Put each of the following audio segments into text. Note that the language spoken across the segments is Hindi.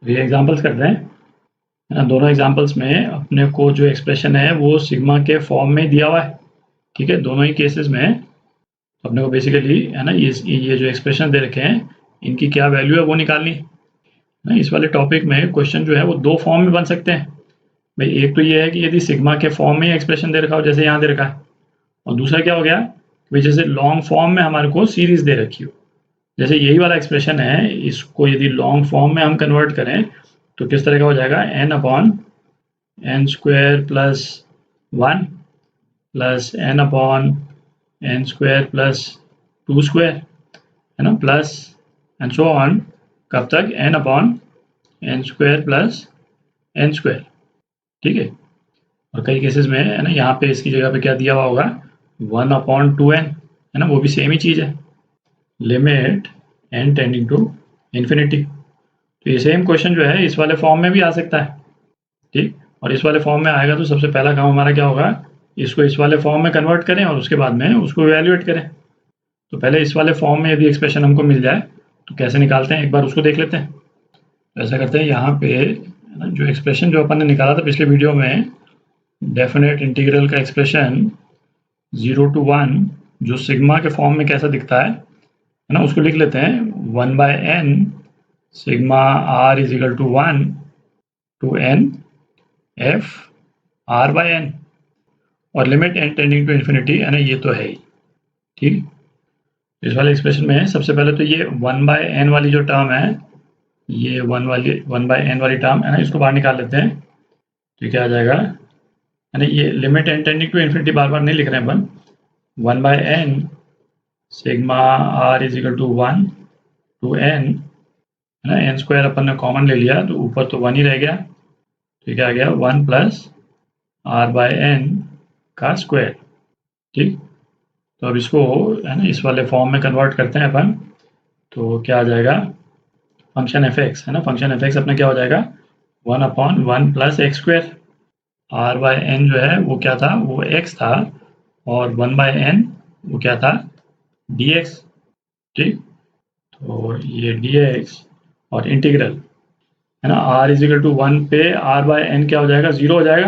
ये एग्जांपल्स करते हैं है ना। दोनों एग्जांपल्स में अपने को जो एक्सप्रेशन है वो सिग्मा के फॉर्म में दिया हुआ है, ठीक है। दोनों ही केसेस में अपने को बेसिकली है ना ये जो एक्सप्रेशन दे रखे हैं इनकी क्या वैल्यू है वो निकालनी है ना। इस वाले टॉपिक में क्वेश्चन जो है वो दो फॉर्म में बन सकते हैं भाई। एक तो ये है कि यदि सिग्मा के फॉर्म में एक्सप्रेशन दे रखा हो जैसे यहाँ दे रखा है, और दूसरा क्या हो गया भाई जैसे लॉन्ग फॉर्म में हमारे को सीरीज दे रखी हो। जैसे यही वाला एक्सप्रेशन है, इसको यदि लॉन्ग फॉर्म में हम कन्वर्ट करें तो किस तरह का हो जाएगा, n upon N square plus 1 plus n upon N square plus 2 square है ना, प्लस एंड सो ऑन कब तक, n upon N square plus N square, ठीक है। और कई केसेस में है ना यहाँ पे इसकी जगह पे क्या दिया हुआ होगा, 1/2n है ना, वो भी सेम ही चीज़ है, limit n tending to infinity. तो ये सेम क्वेश्चन जो है इस वाले फॉर्म में भी आ सकता है, ठीक। और इस वाले फॉर्म में आएगा तो सबसे पहला काम हमारा क्या होगा, इसको इस वाले फॉर्म में कन्वर्ट करें और उसके बाद में उसको इवैल्यूएट करें। तो पहले इस वाले फॉर्म में यदि एक्सप्रेशन हमको मिल जाए तो कैसे निकालते हैं एक बार उसको देख लेते हैं। तो ऐसा करते हैं, यहाँ पे जो एक्सप्रेशन जो अपन ने निकाला था पिछले वीडियो में, डेफिनेट इंटीग्रल का एक्सप्रेशन 0 to 1 जो सिग्मा के फॉर्म में कैसा दिखता है ना, उसको लिख लेते हैं 1/n sigma r is equal to 1 to n f r by n, और limit n tending to infinity है ना, ये तो है ही, ठीक। इस वाले एक्सप्रेशन में सबसे पहले तो ये 1/n वाली जो टर्म है, ये 1/n वाली टर्म है ना, इसको बाहर निकाल लेते हैं। तो क्या आ जाएगा है ना, ये limit n tending to infinity बार बार नहीं लिख रहे हैं अपन, 1/n sigma r is equal to 1 to n है ना, n स्क्वायर अपन ने कॉमन ले लिया तो ऊपर तो 1 ही रह गया, तो क्या आ गया 1 प्लस r/n का स्क्वायर, ठीक। तो अब इसको है ना इस वाले फॉर्म में कन्वर्ट करते हैं अपन, तो क्या आ जाएगा, फंक्शन एफ एक्स है ना, फंक्शन एफ एक्स अपना क्या हो जाएगा 1/1 प्लस एक्स स्क्वायर। r/n जो है वो क्या था, वो x था, और 1/n वो क्या था, dx, ठीक। तो ये dx और इंटीग्रल है ना, r इज इक्वल टू 1 पे r/n क्या हो जाएगा, 0 हो जाएगा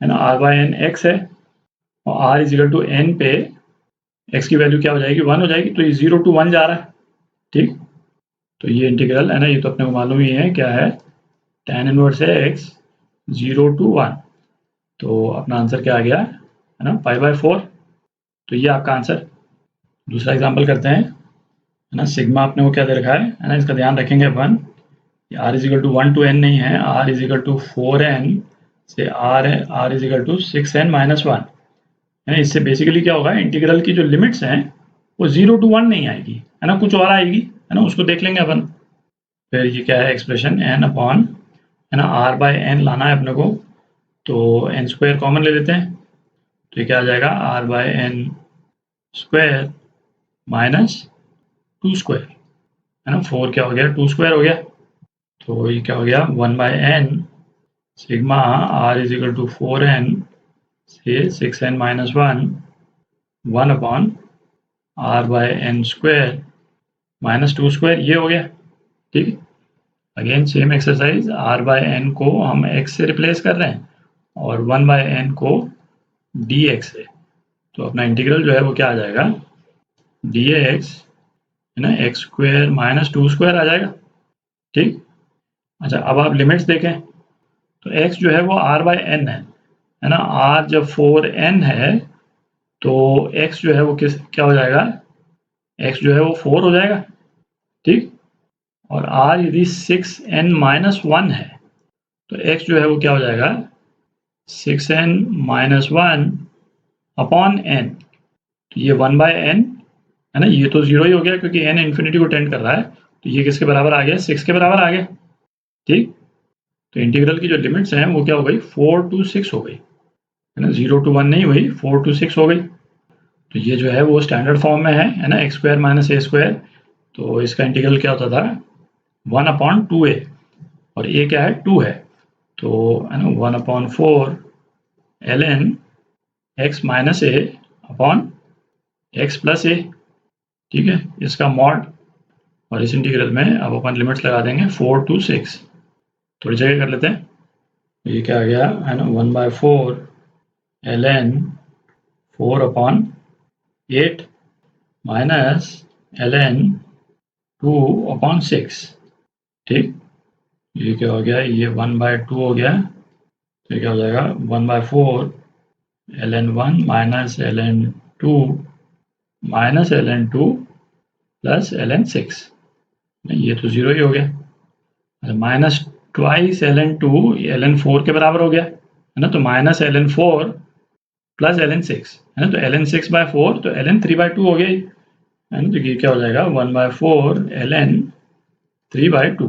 है ना, r/n x है, और r is equal to n पे x की वैल्यू क्या हो जाएगी, 1 हो जाएगी, तो ये 0 to 1 जा रहा है, ठीक। तो ये इंटीग्रल है ना, ये तो अपने को मालूम ही है क्या है, tan इनवर्स है x 0 to 1, तो अपना आंसर क्या आ गया है ना, π/4। तो ये आपका आंसर। दूसरा एग्जांपल करते हैं है ना, सिग्मा अपने को क्या दे रखा है ना, इसका ध्यान रखेंगे अपन, r is equal to 1 to n नहीं है, r is equal to 4n से r इज इक्वल टू 6n माइनस 1 है। इससे बेसिकली क्या होगा, इंटीग्रल की जो लिमिट्स हैं वो 0 to 1 नहीं आएगी है ना, कुछ और आएगी है ना, उसको देख लेंगे अपन। फिर ये क्या है एक्सप्रेशन, n अपॉन है ना r/n लाना है अपने को, तो n स्क्वायर कॉमन ले लेते हैं, तो ये क्या आ जाएगा r/n स्क्वायर माइनस 2 स्क्वायर है ना, 4 क्या हो गया 2 स्क्वायर हो गया, तो ये क्या हो गया 1/n sigma r is equal to 4n से 6n minus 1 upon r/n square minus 2 square, ये हो गया, ठीक। अगेन सेम एक्सरसाइज, r/n को हम x से रिप्लेस कर रहे हैं और 1/n को dx से, तो अपना इंटीग्रल जो है वो क्या आ जाएगा, dx है ना x स्क्वायर माइनस 2 स्क्वायर आ जाएगा, ठीक। अच्छा अब आप लिमिट्स देखें, तो x जो है वो r/n है ना, r जब 4n है तो x जो है वो क्या हो जाएगा, x जो है वो 4 हो जाएगा, ठीक। और r यदि 6n माइनस 1 है तो x जो है वो क्या हो जाएगा 6n माइनस 1 अपॉन n, तो ये 1/n है ना, ये तो 0 ही हो गया क्योंकि n इन्फिनिटी को टेंड कर रहा है, तो ये किसके बराबर आ गया, 6 के बराबर आ गया, ठीक। तो इंटीग्रल की जो लिमिट्स हैं वो क्या हो गई 4 to 6 हो गई है ना, 0 to 1 नहीं हुई, 4 to 6 हो गई। तो ये जो है वो स्टैंडर्ड फॉर्म में है ना, एक्स स्क्वायर माइनस ए स्क्वायर, तो इसका इंटीग्रल क्या होता था 1/2a, और ए क्या है 2 है, तो है ना 1/4 ln x माइनस ए अपॉन एक्स प्लस ए, ठीक है, इसका मॉड। और इस इंटीग्रल में अब अपन लिमिट्स लगा देंगे 4 to 6 थोड़ी जगह कर लेते हैं। ये क्या आ गया है ना, 1/4 ln 4/8 माइनस ln 2/6। ठीक, ये क्या हो गया, ये 1/2 हो गया, तो क्या हो जाएगा 1/4 ln 1 minus ln 2 minus ln 2 plus ln 6। ये तो 0 ही हो गया। माइनस ट्वाइस ln 2 ln 4 के बराबर हो गया है ना, तो माइनस ln 4 प्लस ln 6 है ना, तो ln 6/4 तो ln 3/2 हो गया ही है ना, तो ये क्या हो जाएगा 1/4 ln 3/2।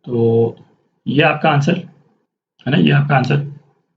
तो ये आपका आंसर है ना, ये आपका आंसर।